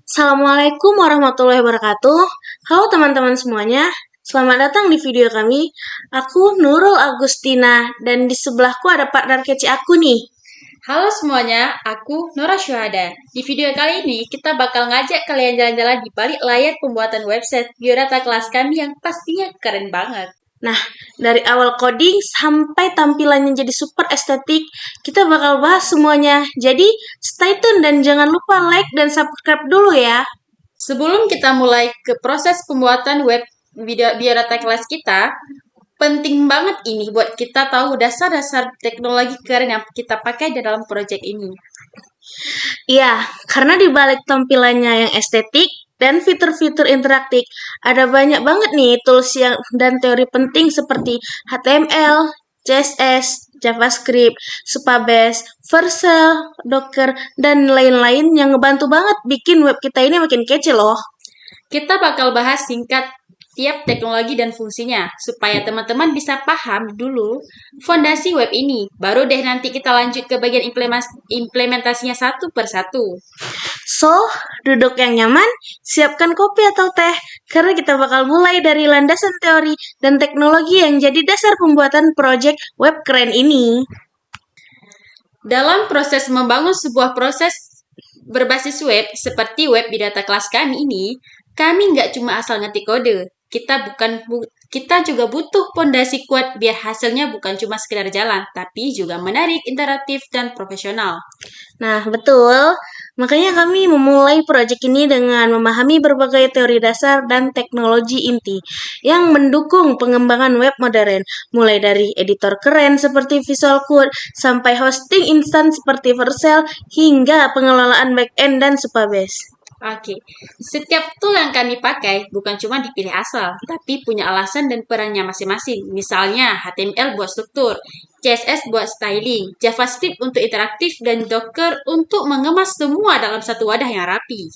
Assalamualaikum warahmatullahi wabarakatuh. Halo teman-teman semuanya, selamat datang di video kami. Aku Nurul Agustina dan di sebelahku ada partner kece aku nih. Halo semuanya, aku Nora Syuhada. Di video kali ini kita bakal ngajak kalian jalan-jalan di balik layar pembuatan website biodata kelas kami yang pastinya keren banget. Nah, dari awal coding sampai tampilannya jadi super estetik, kita bakal bahas semuanya. Jadi, stay tune dan jangan lupa like dan subscribe dulu ya. Sebelum kita mulai ke proses pembuatan web biodata kelas kita, penting banget ini buat kita tahu dasar-dasar teknologi keren yang kita pakai di dalam proyek ini. Iya, karena di balik tampilannya yang estetik dan fitur-fitur interaktif, ada banyak banget nih tools yang dan teori penting seperti HTML, CSS, JavaScript, Supabase, Vercel, Docker, dan lain-lain yang ngebantu banget bikin web kita ini makin kece loh. Kita bakal bahas singkat tiap teknologi dan fungsinya, supaya teman-teman bisa paham dulu fondasi web ini. Baru deh nanti kita lanjut ke bagian implementasinya satu per satu. So, duduk yang nyaman, siapkan kopi atau teh, karena kita bakal mulai dari landasan teori dan teknologi yang jadi dasar pembuatan proyek web keren ini. Dalam proses membangun sebuah proses berbasis web seperti web bidata kelas kami ini, kami nggak cuma asal ngetik kode. Kita juga butuh pondasi kuat biar hasilnya bukan cuma sekedar jalan, tapi juga menarik, interaktif, dan profesional. Nah, betul. Makanya kami memulai proyek ini dengan memahami berbagai teori dasar dan teknologi inti yang mendukung pengembangan web modern, mulai dari editor keren seperti Visual Code sampai hosting instan seperti Vercel hingga pengelolaan backend dan Supabase. Oke, setiap tool yang kami pakai bukan cuma dipilih asal, tapi punya alasan dan perannya masing-masing. Misalnya HTML buat struktur, CSS buat styling, JavaScript untuk interaktif, dan Docker untuk mengemas semua dalam satu wadah yang rapi.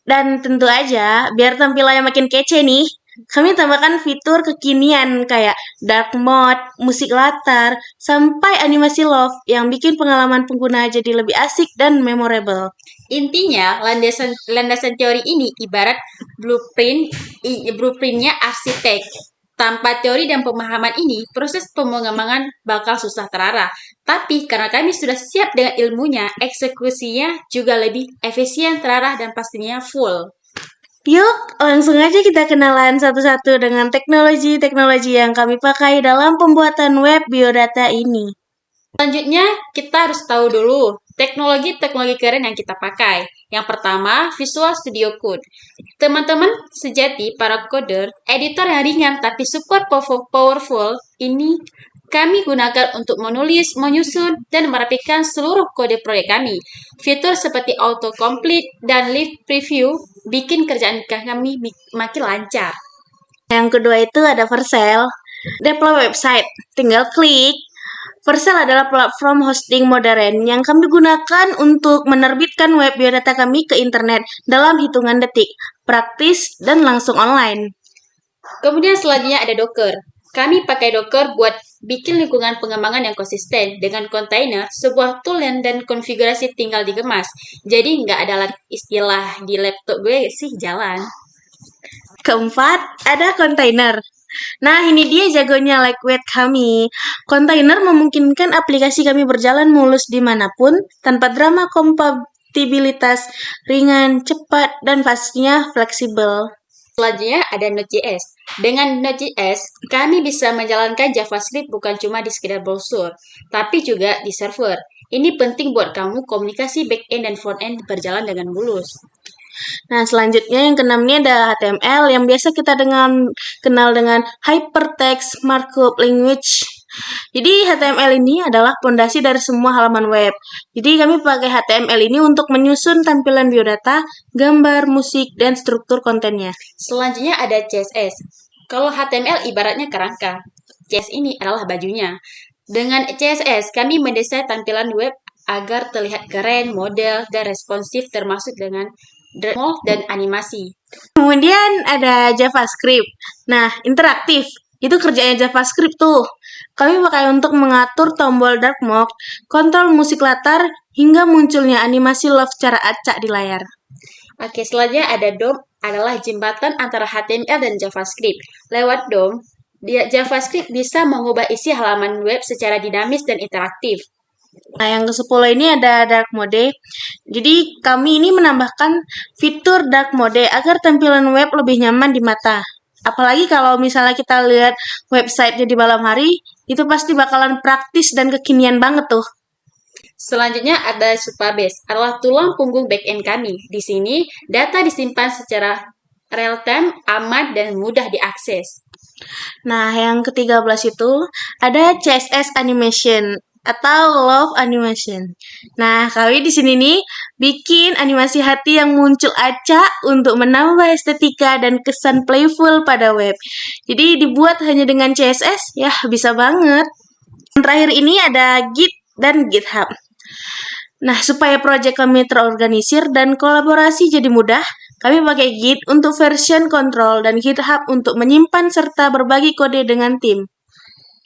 Dan tentu aja, biar tampilannya makin kece nih, kami tambahkan fitur kekinian kayak dark mode, musik latar, sampai animasi love yang bikin pengalaman pengguna jadi lebih asik dan memorable. Intinya, landasan teori ini ibarat blueprintnya arsitek. Tanpa teori dan pemahaman ini, proses pengembangan bakal susah terarah. Tapi karena kami sudah siap dengan ilmunya, eksekusinya juga lebih efisien, terarah, dan pastinya full. Yuk, langsung aja kita kenalan satu-satu dengan teknologi-teknologi yang kami pakai dalam pembuatan web biodata ini. Selanjutnya, kita harus tahu dulu teknologi-teknologi keren yang kita pakai. Yang pertama, Visual Studio Code. Teman-teman sejati, para coder, editor yang ringan tapi super powerful, ini kami gunakan untuk menulis, menyusun, dan merapikan seluruh kode proyek kami. Fitur seperti autocomplete dan live preview bikin kerjaan kami makin lancar. Yang kedua itu ada Vercel. Deploy website, tinggal klik. Vercel adalah platform hosting modern yang kami gunakan untuk menerbitkan web biodata kami ke internet dalam hitungan detik, praktis dan langsung online. Kemudian selanjutnya ada Docker. Kami pakai Docker buat bikin lingkungan pengembangan yang konsisten dengan kontainer, sebuah tool dan konfigurasi tinggal dikemas. Jadi nggak ada istilah di laptop gue sih jalan. Keempat, ada kontainer. Nah, ini dia jagonya lightweight kami. Kontainer memungkinkan aplikasi kami berjalan mulus dimanapun, tanpa drama kompatibilitas, ringan, cepat, dan pastinya fleksibel. Selanjutnya ada Node.js. Dengan Node.js, kami bisa menjalankan JavaScript bukan cuma di sekedar browser, tapi juga di server. Ini penting buat kamu komunikasi backend dan frontend berjalan dengan mulus. Nah, selanjutnya yang keenam ini ada HTML yang biasa kita kenal dengan Hypertext Markup Language. Jadi HTML ini adalah fondasi dari semua halaman web. Jadi kami pakai HTML ini untuk menyusun tampilan biodata, gambar, musik, dan struktur kontennya. Selanjutnya ada CSS. Kalau HTML ibaratnya kerangka, CSS ini adalah bajunya. Dengan CSS, kami mendesain tampilan web agar terlihat keren, model, dan responsif termasuk dengan mold dan animasi. Kemudian ada JavaScript. Nah, interaktif. Itu kerjanya JavaScript tuh. Kami pakai untuk mengatur tombol dark mode, kontrol musik latar, hingga munculnya animasi love secara acak di layar. Oke, selanjutnya ada DOM adalah jembatan antara HTML dan JavaScript. Lewat DOM, JavaScript bisa mengubah isi halaman web secara dinamis dan interaktif. Nah, yang ke-10 ini ada dark mode. Jadi, kami ini menambahkan fitur dark mode agar tampilan web lebih nyaman di mata. Apalagi kalau misalnya kita lihat website di malam hari, itu pasti bakalan praktis dan kekinian banget tuh. Selanjutnya ada Supabase, adalah tulang punggung backend kami. Di sini, data disimpan secara real-time, aman, dan mudah diakses. Nah, yang ke-13 itu ada CSS animation atau love animation. Nah, kami di sini nih bikin animasi hati yang muncul acak untuk menambah estetika dan kesan playful pada web. Jadi dibuat hanya dengan CSS, ya bisa banget. Yang terakhir ini ada Git dan GitHub. Nah, supaya proyek kami terorganisir dan kolaborasi jadi mudah, kami pakai Git untuk version control dan GitHub untuk menyimpan serta berbagi kode dengan tim.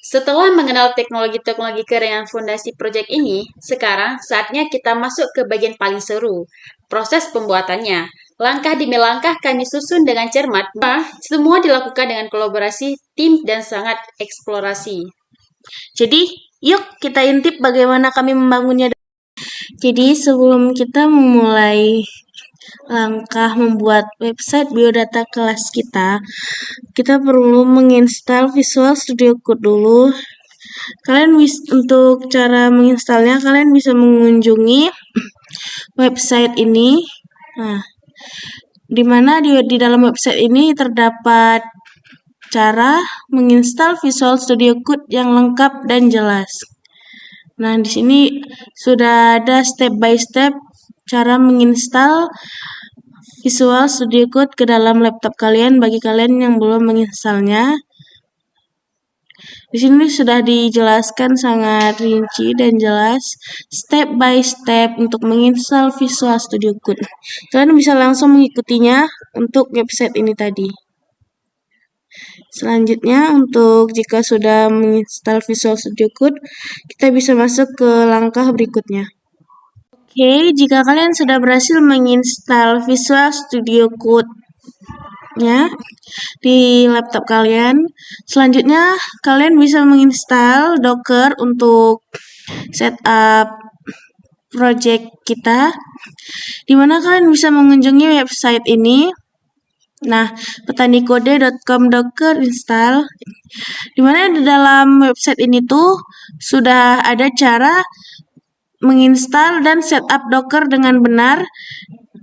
Setelah mengenal teknologi-teknologi keren yang fondasi proyek ini, sekarang saatnya kita masuk ke bagian paling seru, proses pembuatannya. Langkah demi langkah kami susun dengan cermat, semua dilakukan dengan kolaborasi tim dan sangat eksplorasi. Jadi, yuk kita intip bagaimana kami membangunnya. Jadi, sebelum kita memulai langkah membuat website biodata kelas kita perlu menginstal Visual Studio Code dulu. Untuk cara menginstalnya, kalian bisa mengunjungi website ini. Nah, di mana di dalam website ini terdapat cara menginstal Visual Studio Code yang lengkap dan jelas. Nah, di sini sudah ada step by step cara menginstal Visual Studio Code ke dalam laptop kalian bagi kalian yang belum menginstalnya. Di sini sudah dijelaskan sangat rinci dan jelas step by step untuk menginstal Visual Studio Code. Kalian bisa langsung mengikutinya untuk website ini tadi. Selanjutnya, untuk jika sudah menginstal Visual Studio Code, kita bisa masuk ke langkah berikutnya. Oke, jika kalian sudah berhasil menginstal Visual Studio Code-nya di laptop kalian, selanjutnya kalian bisa menginstal Docker untuk setup project kita, di mana kalian bisa mengunjungi website ini. Nah, petanikode.com docker install, di mana di dalam website ini tuh sudah ada cara menginstal dan setup Docker dengan benar.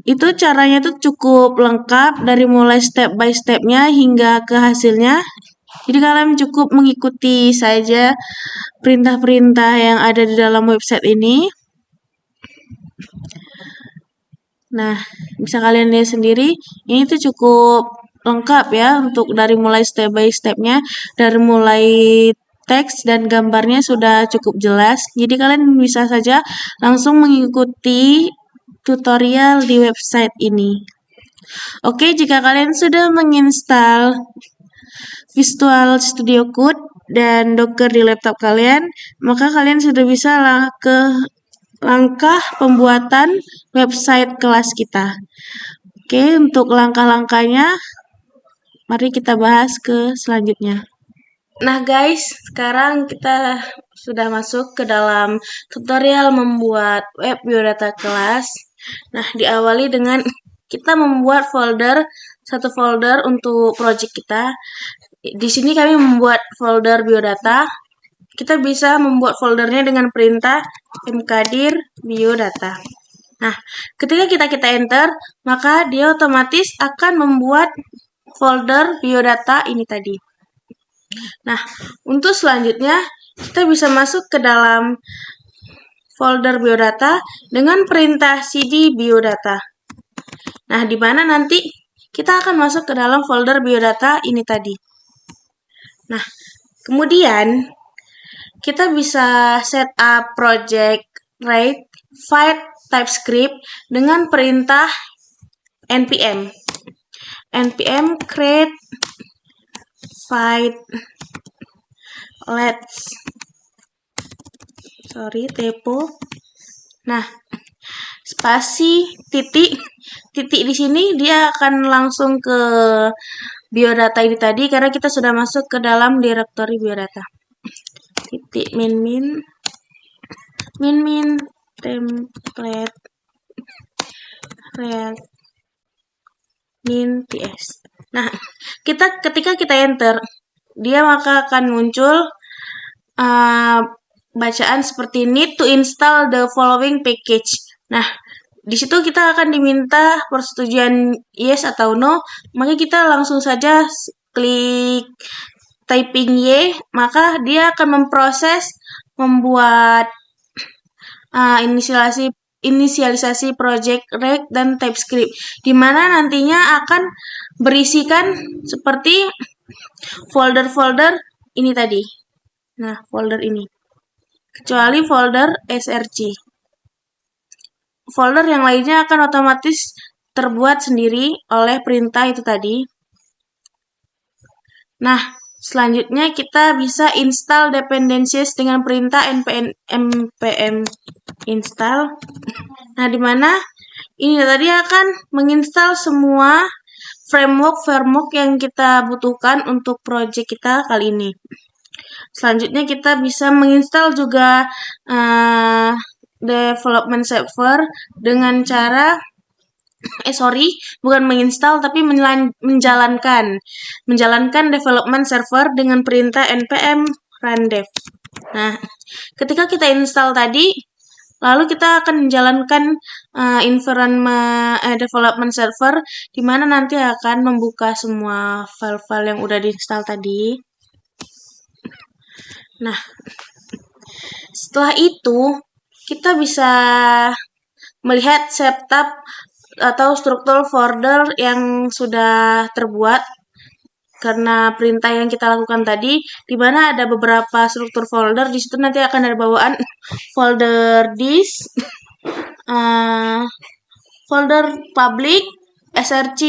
Itu caranya tuh cukup lengkap dari mulai step by stepnya hingga ke hasilnya. Jadi kalian cukup mengikuti saja perintah-perintah yang ada di dalam website ini. Nah, bisa kalian lihat sendiri, ini tuh cukup lengkap ya untuk dari mulai step by stepnya, dari mulai teks dan gambarnya sudah cukup jelas. Jadi kalian bisa saja langsung mengikuti tutorial di website ini. Oke, jika kalian sudah menginstal Visual Studio Code dan Docker di laptop kalian, maka kalian sudah bisa ke langkah pembuatan website kelas kita. Oke, untuk langkah-langkahnya, mari kita bahas ke selanjutnya. Nah guys, sekarang kita sudah masuk ke dalam tutorial membuat web biodata kelas. Nah, diawali dengan kita membuat satu folder untuk project kita. Di sini kami membuat folder biodata. Kita bisa membuat foldernya dengan perintah mkdir biodata. Nah, ketika kita enter, maka dia otomatis akan membuat folder biodata ini tadi. Nah, untuk selanjutnya, kita bisa masuk ke dalam folder biodata dengan perintah cd biodata. Nah, di mana nanti kita akan masuk ke dalam folder biodata ini tadi. Nah, kemudian kita bisa setup project write file TypeScript dengan perintah npm create file typo. Nah, spasi titik di sini dia akan langsung ke biodata ini tadi karena kita sudah masuk ke dalam direktori biodata. Titik min template react min ts. Nah, ketika kita enter, dia maka akan muncul bacaan seperti need to install the following package. Nah, di situ kita akan diminta persetujuan yes atau no, maka kita langsung saja klik typing Y, maka dia akan membuat inisialisasi project reg dan TypeScript, di mana nantinya akan berisikan seperti folder-folder ini tadi. Nah, folder ini. Kecuali folder src. Folder yang lainnya akan otomatis terbuat sendiri oleh perintah itu tadi. Nah, selanjutnya kita bisa install dependencies dengan perintah npm install. Nah, di mana ini tadi akan menginstal semua framework yang kita butuhkan untuk project kita kali ini. Selanjutnya kita bisa menginstal juga development server dengan cara bukan menginstal tapi menjalankan development server dengan perintah npm rundev. Nah, ketika kita install tadi, lalu kita akan menjalankan environment development server, di mana nanti akan membuka semua file-file yang udah diinstal tadi. Nah, setelah itu kita bisa melihat setup atau struktur folder yang sudah terbuat karena perintah yang kita lakukan tadi, di mana ada beberapa struktur folder. Di situ nanti akan ada bawaan folder disk, folder public, src,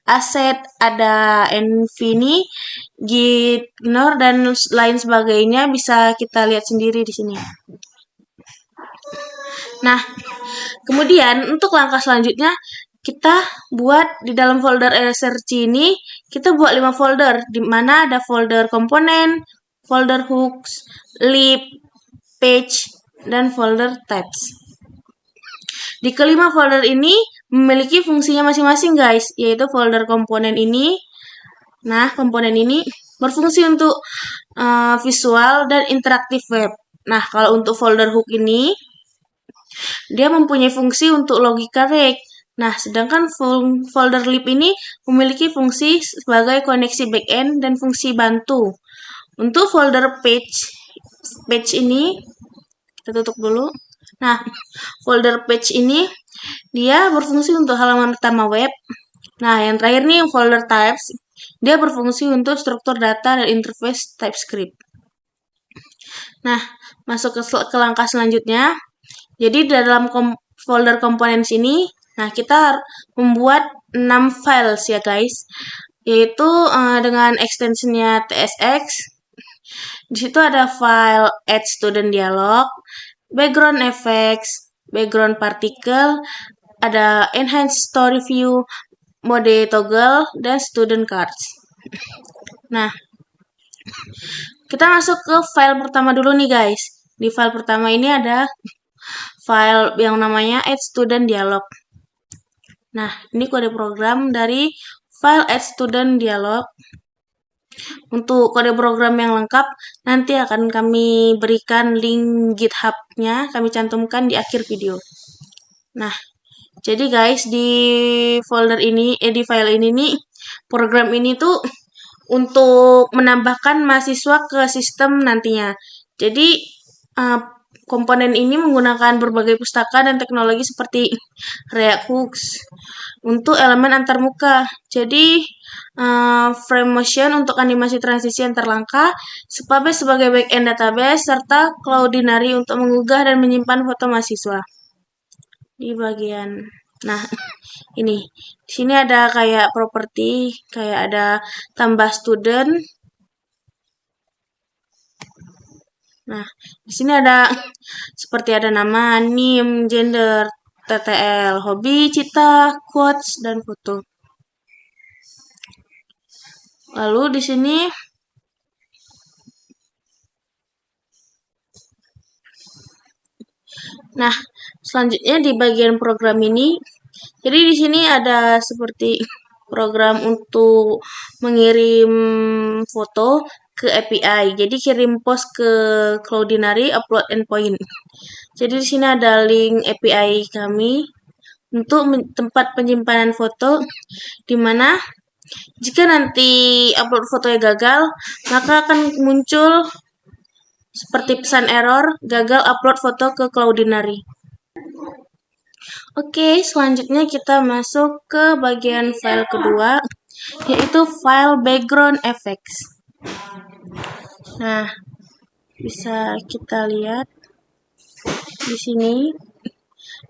asset, ada nvini, git, ignore, dan lain sebagainya. Bisa kita lihat sendiri di sini. Nah, kemudian untuk langkah selanjutnya, kita buat di dalam folder src ini, kita buat 5 folder, di mana ada folder komponen, folder hooks, lib, page, dan folder types. Di kelima folder ini memiliki fungsinya masing-masing, guys, yaitu folder komponen ini. Nah, komponen ini berfungsi untuk visual dan interaktif web. Nah, kalau untuk folder hook ini, dia mempunyai fungsi untuk logika reg. Nah, sedangkan folder lib ini memiliki fungsi sebagai koneksi backend dan fungsi bantu. Untuk folder page ini, kita tutup dulu. Nah, folder page ini, dia berfungsi untuk halaman pertama web. Nah, yang terakhir nih, folder types, dia berfungsi untuk struktur data dan interface TypeScript. Nah, masuk ke langkah selanjutnya. Jadi dalam folder komponen sini, nah kita membuat 6 files ya guys, yaitu dengan extensionnya tsx. Di situ ada file add student dialog, background effects, background particle, ada enhance story view, mode toggle, dan student cards. Nah, kita masuk ke file pertama dulu nih guys. Di file pertama ini ada file yang namanya add student dialog. Nah, ini kode program dari file add student dialog. Untuk kode program yang lengkap, nanti akan kami berikan link GitHub-nya, kami cantumkan di akhir video. Nah, jadi guys, di folder ini, di file ini nih, program ini tuh untuk menambahkan mahasiswa ke sistem nantinya. Jadi, komponen ini menggunakan berbagai pustaka dan teknologi seperti React Hooks untuk elemen antarmuka. Jadi, frame motion untuk animasi transisi antar langkah, Supabase sebagai backend database, serta Cloudinary untuk menggugah dan menyimpan foto mahasiswa. Di bagian, nah ini, di sini ada kayak properti, kayak ada tambah student. Nah, di sini ada seperti ada nama, NIM, gender, TTL, hobi, cita, quotes, dan foto. Lalu di sini, nah, selanjutnya di bagian program ini, jadi di sini ada seperti program untuk mengirim foto ke API. Jadi kirim post ke Cloudinary, upload endpoint. Jadi di sini ada link API kami untuk tempat penyimpanan foto, di mana jika nanti upload fotonya gagal, maka akan muncul seperti pesan error, gagal upload foto ke Cloudinary. Oke, selanjutnya kita masuk ke bagian file kedua, yaitu file background effects. Nah, bisa kita lihat di sini.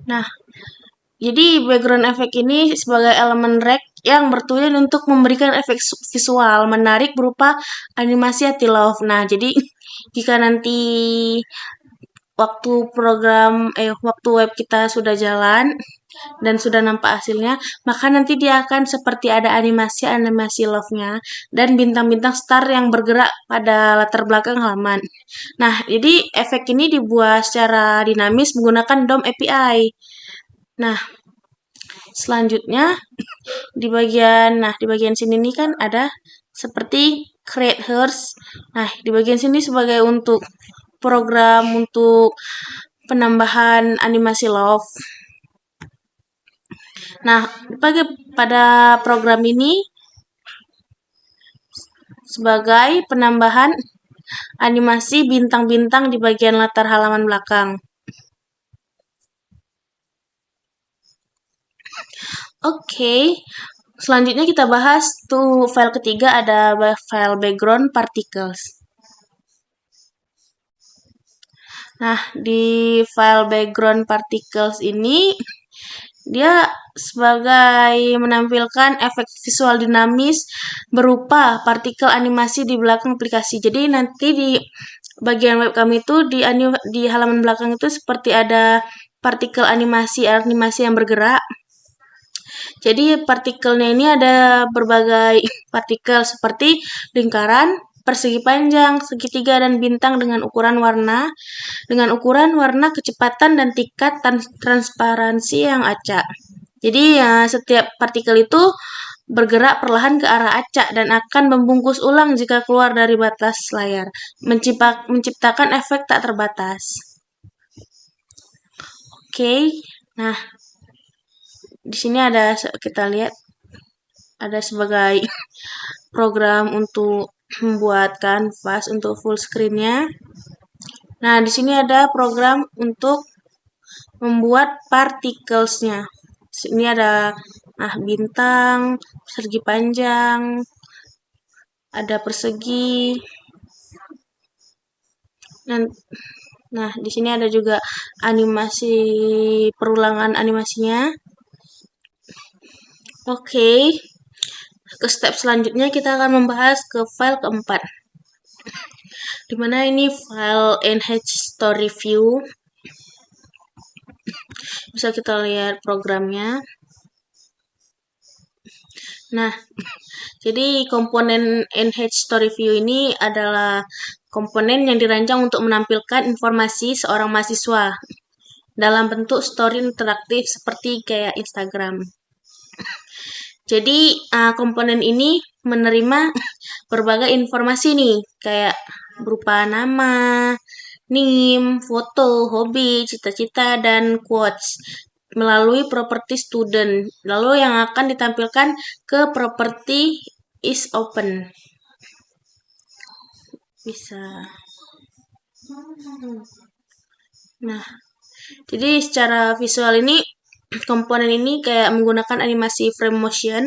Nah, jadi background effect ini sebagai elemen rec yang bertujuan untuk memberikan efek visual menarik berupa animasi hati love. Nah, jadi jika nanti waktu web kita sudah jalan dan sudah nampak hasilnya, maka nanti dia akan seperti ada animasi love-nya dan bintang-bintang star yang bergerak pada latar belakang halaman. Nah, jadi efek ini dibuat secara dinamis menggunakan DOM API. Nah, selanjutnya di bagian sini nih kan ada seperti create hers. Nah, di bagian sini sebagai untuk program untuk penambahan animasi love. Nah, pada program ini sebagai penambahan animasi bintang-bintang di bagian latar halaman belakang. Oke, selanjutnya kita bahas tuh file ketiga, ada file background particles. Nah, di file background particles ini dia sebagai menampilkan efek visual dinamis berupa partikel animasi di belakang aplikasi. Jadi nanti di bagian web kami itu di halaman belakang itu seperti ada partikel animasi yang bergerak. Jadi partikelnya ini ada berbagai partikel seperti lingkaran, persegi panjang, segitiga, dan bintang dengan ukuran warna, kecepatan, dan tingkat transparansi yang acak. Jadi setiap partikel itu bergerak perlahan ke arah acak dan akan membungkus ulang jika keluar dari batas layar, menciptakan efek tak terbatas. Oke, nah di sini kita lihat ada sebagai program untuk membuat kanvas untuk full screen-nya. Nah, di sini ada program untuk membuat particles-nya. Sini ada bintang, persegi panjang, ada persegi. Nah, di sini ada juga animasi perulangan animasinya. Oke. Ke step selanjutnya kita akan membahas ke file keempat. Dimana ini file NHStoryView. Bisa kita lihat programnya. Nah, jadi komponen NHStoryView ini adalah komponen yang dirancang untuk menampilkan informasi seorang mahasiswa dalam bentuk story interaktif seperti kayak Instagram. Jadi komponen ini menerima berbagai informasi nih, kayak berupa nama, NIM, foto, hobi, cita-cita, dan quotes melalui properti student. Lalu yang akan ditampilkan ke properti is open. Bisa. Nah, jadi secara visual ini komponen ini kayak menggunakan animasi frame motion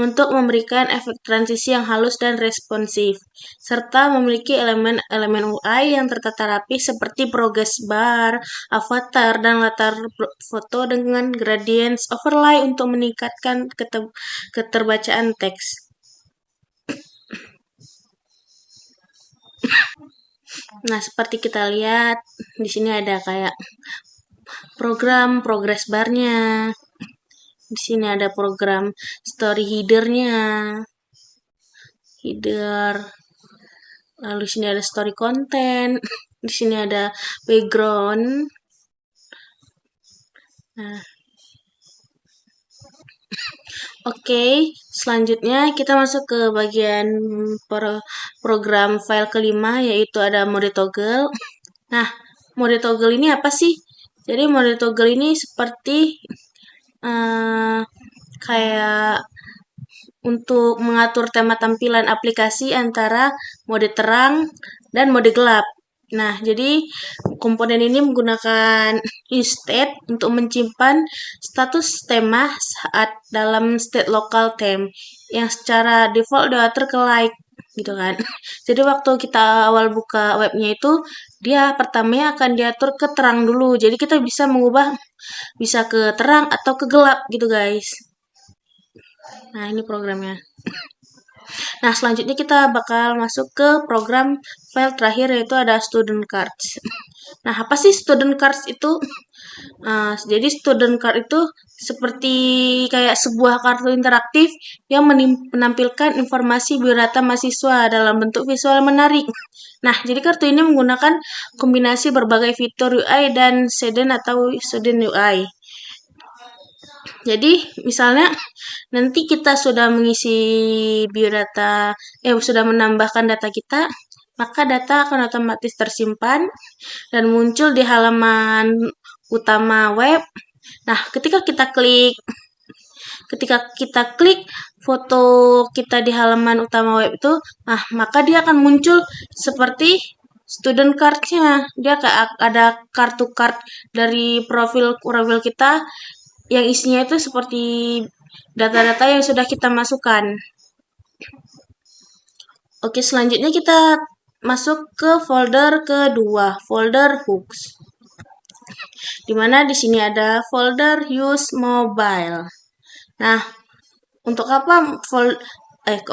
untuk memberikan efek transisi yang halus dan responsif, serta memiliki elemen UI yang tertata rapi seperti progress bar, avatar, dan latar foto dengan gradients overlay untuk meningkatkan keterbacaan teks. Nah, seperti kita lihat di sini ada kayak program progress bar-nya. Di sini ada program story header-nya. Header. Lalu di sini ada story content. Di sini ada background. Nah, oke, selanjutnya kita masuk ke bagian program file kelima, yaitu ada mode toggle. Nah, mode toggle ini apa sih? Jadi mode toggle ini seperti kayak untuk mengatur tema tampilan aplikasi antara mode terang dan mode gelap. Nah, jadi komponen ini menggunakan useState untuk menyimpan status tema saat dalam state local theme yang secara default diatur ke light gitu kan. Jadi waktu kita awal buka webnya itu dia pertamanya akan diatur ke terang dulu. Jadi kita bisa mengubah bisa ke terang atau ke gelap gitu guys. Nah, ini programnya. Nah, selanjutnya kita bakal masuk ke program file terakhir yaitu ada student cards. Nah, apa sih student cards itu? Jadi student card itu seperti kayak sebuah kartu interaktif yang menampilkan informasi biodata mahasiswa dalam bentuk visual menarik. Nah, jadi kartu ini menggunakan kombinasi berbagai fitur UI dan Sedan atau Student UI. Jadi, misalnya nanti kita sudah mengisi biodata, sudah menambahkan data kita, maka data akan otomatis tersimpan dan muncul di halaman utama web. Nah, ketika kita klik foto kita di halaman utama web itu, maka dia akan muncul seperti student card-nya. Dia kayak ada kartu card dari profil kita yang isinya itu seperti data-data yang sudah kita masukkan. Oke, selanjutnya kita masuk ke folder kedua, folder hooks. Dimana di sini ada folder use mobile. Nah, untuk apa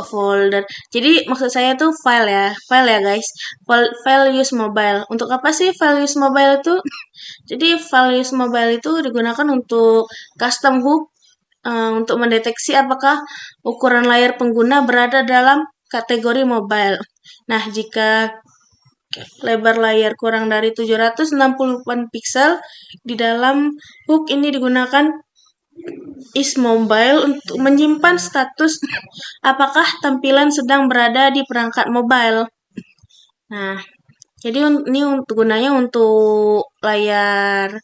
folder? Jadi maksud saya tuh file ya guys. File use mobile. Untuk apa sih file use mobile itu? Jadi file use mobile itu digunakan untuk custom hook untuk mendeteksi apakah ukuran layar pengguna berada dalam kategori mobile. Nah, jika lebar layar kurang dari 768 pixel di dalam hook ini digunakan is mobile untuk menyimpan status apakah tampilan sedang berada di perangkat mobile. Nah, jadi ini gunanya untuk layar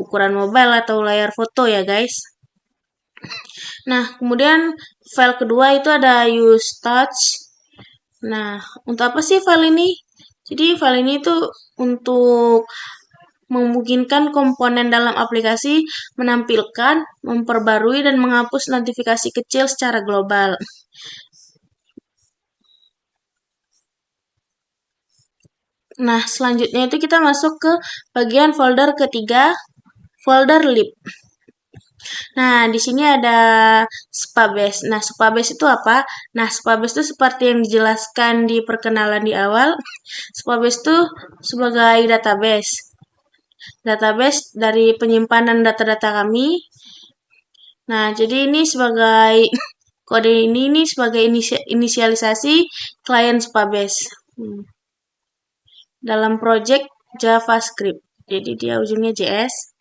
ukuran mobile atau layar foto ya guys. Nah, kemudian file kedua itu ada use touch. Nah, untuk apa sih file ini? Jadi file ini tuh untuk memungkinkan komponen dalam aplikasi menampilkan, memperbarui, dan menghapus notifikasi kecil secara global. Nah, selanjutnya itu kita masuk ke bagian folder ketiga, folder lib. Nah, di sini ada Spabase. Nah, Spabase itu apa? Nah, Spabase itu seperti yang dijelaskan di perkenalan di awal. Spabase itu sebagai database. Database dari penyimpanan data-data kami. Nah, jadi ini sebagai kode ini sebagai inisialisasi klien Spabase dalam project JavaScript. Jadi dia ujungnya JS.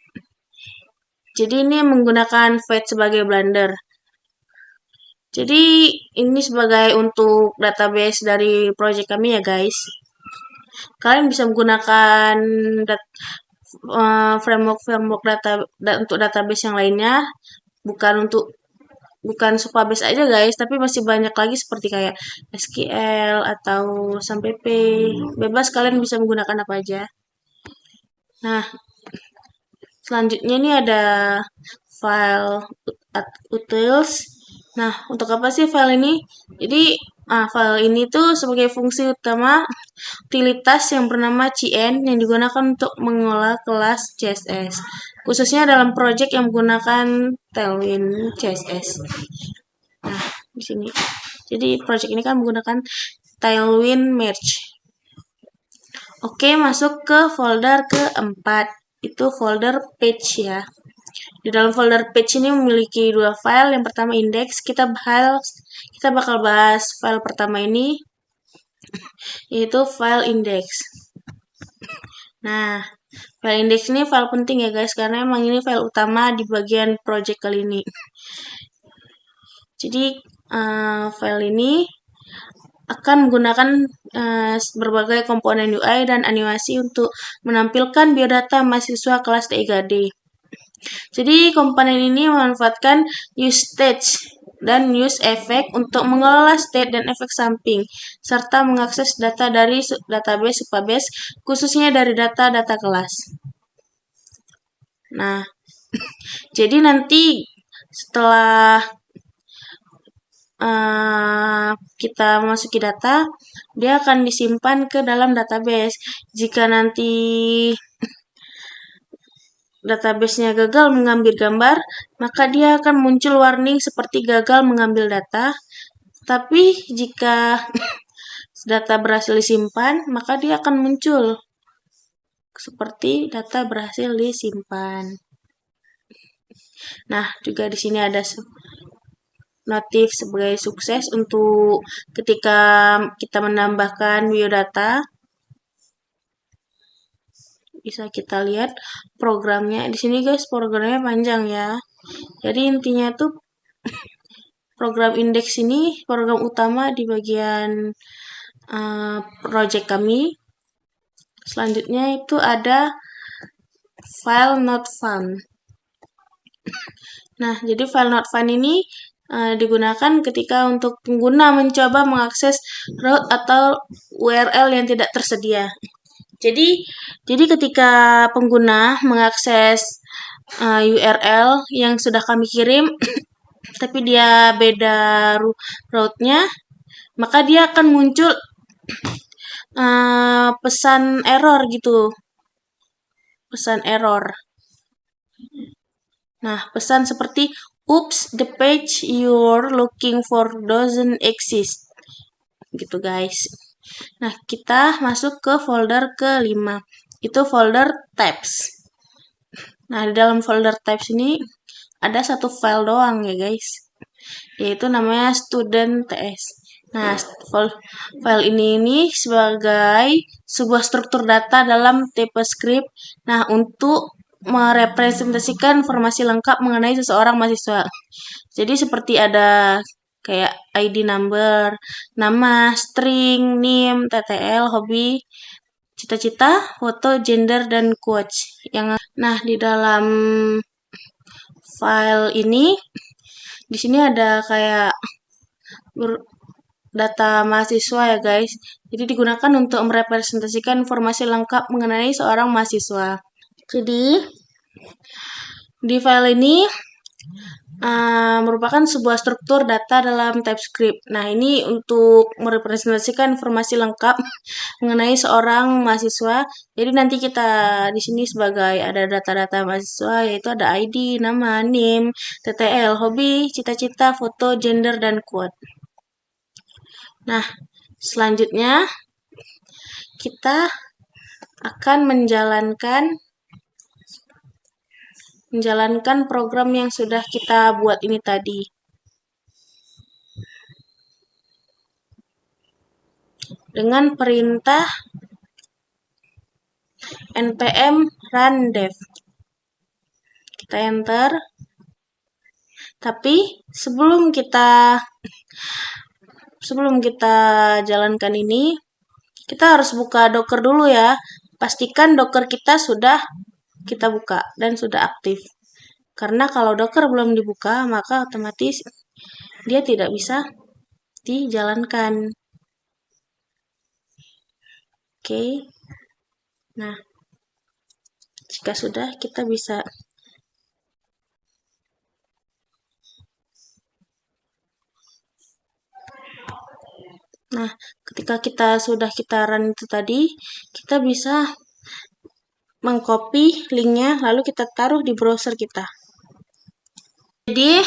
Jadi ini menggunakan Fate sebagai blender. Jadi ini sebagai untuk database dari project kami ya guys. Kalian bisa menggunakan framework untuk database yang lainnya, bukan Supabase aja guys, tapi masih banyak lagi seperti kayak SQL atau SAMPP. Bebas kalian bisa menggunakan apa aja. Nah, selanjutnya ini ada file utils. Nah, untuk apa sih file ini? Jadi, file ini tuh sebagai fungsi utama utilitas yang bernama CN yang digunakan untuk mengolah kelas CSS, khususnya dalam project yang menggunakan Tailwind CSS. Nah, di sini. Jadi project ini kan menggunakan Tailwind Merge. Oke, masuk ke folder keempat. Itu folder page ya. Di dalam folder page ini memiliki dua file. Yang pertama index. Kita bakal bahas file pertama ini, yaitu file index. Nah, file index ini file penting ya guys, karena emang ini file utama di bagian project kali ini. Jadi, file ini akan menggunakan berbagai komponen UI dan animasi untuk menampilkan biodata mahasiswa kelas D3D. Jadi, komponen ini memanfaatkan use stage dan use effect untuk mengelola state dan efek samping, serta mengakses data dari database supabase, khususnya dari data-data kelas. Nah, jadi nanti setelah kita masuki data, dia akan disimpan ke dalam database. Jika nanti database-nya gagal mengambil gambar, maka dia akan muncul warning seperti gagal mengambil data. Tapi jika data berhasil disimpan, maka dia akan muncul seperti data berhasil disimpan. Nah, juga di sini ada notif sebagai sukses untuk ketika kita menambahkan biodata. Bisa kita lihat programnya. Di sini guys, programnya panjang ya. Jadi intinya tuh program indeks ini program utama di bagian project kami. Selanjutnya itu ada file not found. Nah, jadi file not found ini digunakan ketika untuk pengguna mencoba mengakses route atau URL yang tidak tersedia. Jadi ketika pengguna mengakses URL yang sudah kami kirim, tapi dia beda route-nya, maka dia akan muncul pesan error gitu. Pesan error. Nah, pesan seperti, oops, the page you're looking for doesn't exist. Gitu guys. Nah, kita masuk ke folder ke-5. Itu folder tabs. Nah, di dalam folder tabs ini ada satu file doang ya guys. Yaitu namanya student.ts. Nah, file ini sebagai sebuah struktur data dalam tipe script. Nah, untuk merepresentasikan informasi lengkap mengenai seseorang mahasiswa. Jadi seperti ada kayak ID number, nama, string, name, TTL, hobi, cita-cita, foto, gender, dan quotes. Nah, di dalam file ini, di sini ada kayak data mahasiswa ya guys. Jadi digunakan untuk merepresentasikan informasi lengkap mengenai seorang mahasiswa. Jadi di file ini merupakan sebuah struktur data dalam TypeScript. Nah, ini untuk merepresentasikan informasi lengkap mengenai seorang mahasiswa. Jadi nanti kita di sini sebagai ada data-data mahasiswa, yaitu ada ID, nama, name, TTL, hobi, cita-cita, foto, gender, dan quote. Nah, selanjutnya kita akan menjalankan program yang sudah kita buat ini tadi. Dengan perintah npm run dev. Kita enter. Tapi sebelum kita jalankan ini, kita harus buka Docker dulu ya. Pastikan Docker kita sudah kita buka dan sudah aktif. Karena kalau Docker belum dibuka, maka otomatis dia tidak bisa dijalankan. Oke. Nah, jika sudah, kita bisa Nah, ketika kita run itu tadi, kita bisa mengcopy linknya, lalu kita taruh di browser kita. Jadi,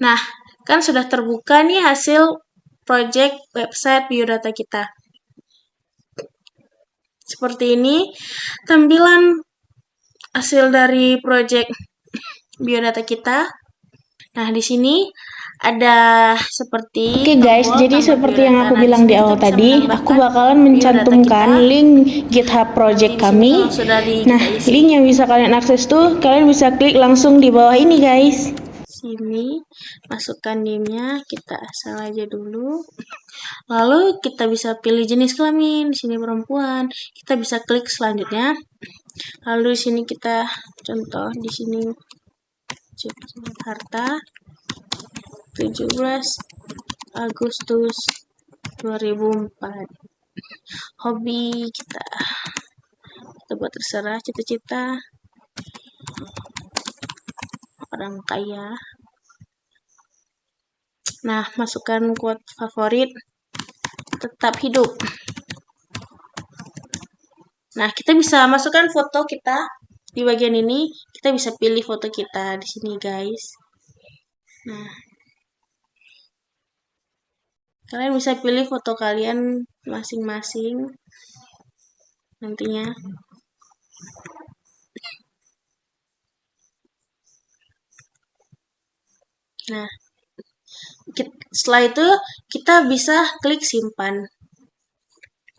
nah, kan sudah terbuka nih hasil project website biodata kita. Seperti ini tampilan hasil dari project biodata kita. Nah, di sini ada seperti Oke guys, tombol jadi tambah seperti yang biodata. aku Nah, di bilang sini di kita awal bisa tadi, aku menambahkan bakalan biodata mencantumkan kita. link GitHub project Di sini kami. kalau sudah Nah, kita isi. link yang bisa kalian akses tuh, kalian bisa klik langsung di bawah ini guys. Sini masukkan NIM-nya, kita asal aja dulu. Lalu kita bisa pilih jenis kelamin, di sini perempuan. Kita bisa klik selanjutnya. Lalu di sini kita contoh di sini Jakarta 17 Agustus 2004. Hobi kita buat terserah, cita-cita orang kaya. Nah, masukkan quote favorit, tetap hidup. Nah, kita bisa masukkan foto kita di bagian ini. Kita bisa pilih foto kita di sini, guys. Nah, kalian bisa pilih foto kalian masing-masing nantinya. Nah, setelah itu kita bisa klik simpan.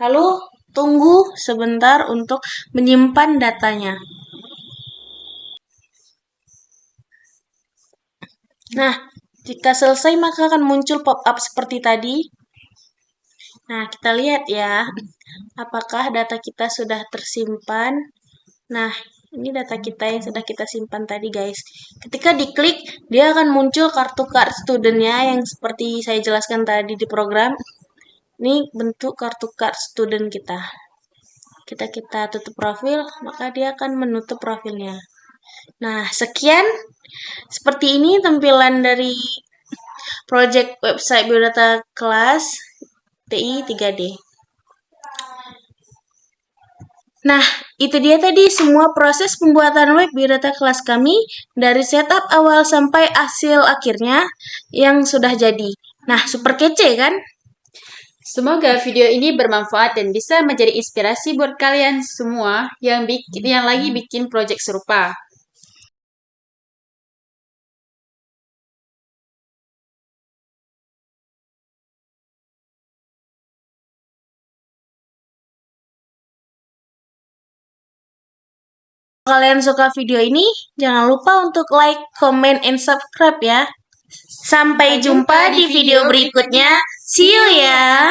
Lalu tunggu sebentar untuk menyimpan datanya. Nah, jika selesai maka akan muncul pop-up seperti tadi. Nah, kita lihat ya, apakah data kita sudah tersimpan. Nah, ini data kita yang sudah kita simpan tadi, guys. Ketika diklik, dia akan muncul kartu card studentnya yang seperti saya jelaskan tadi di program. Ini bentuk kartu card student kita. Kita tutup profil, maka dia akan menutup profilnya. Nah, sekian. Seperti ini tampilan dari project website biodata kelas TI 3D. Nah, itu dia tadi semua proses pembuatan web biodata kelas kami dari setup awal sampai hasil akhirnya yang sudah jadi. Nah, super kece kan? Semoga video ini bermanfaat dan bisa menjadi inspirasi buat kalian semua yang lagi bikin project serupa. Kalau kalian suka video ini, jangan lupa untuk like, comment, and subscribe ya. Sampai jumpa di video berikutnya. See you ya!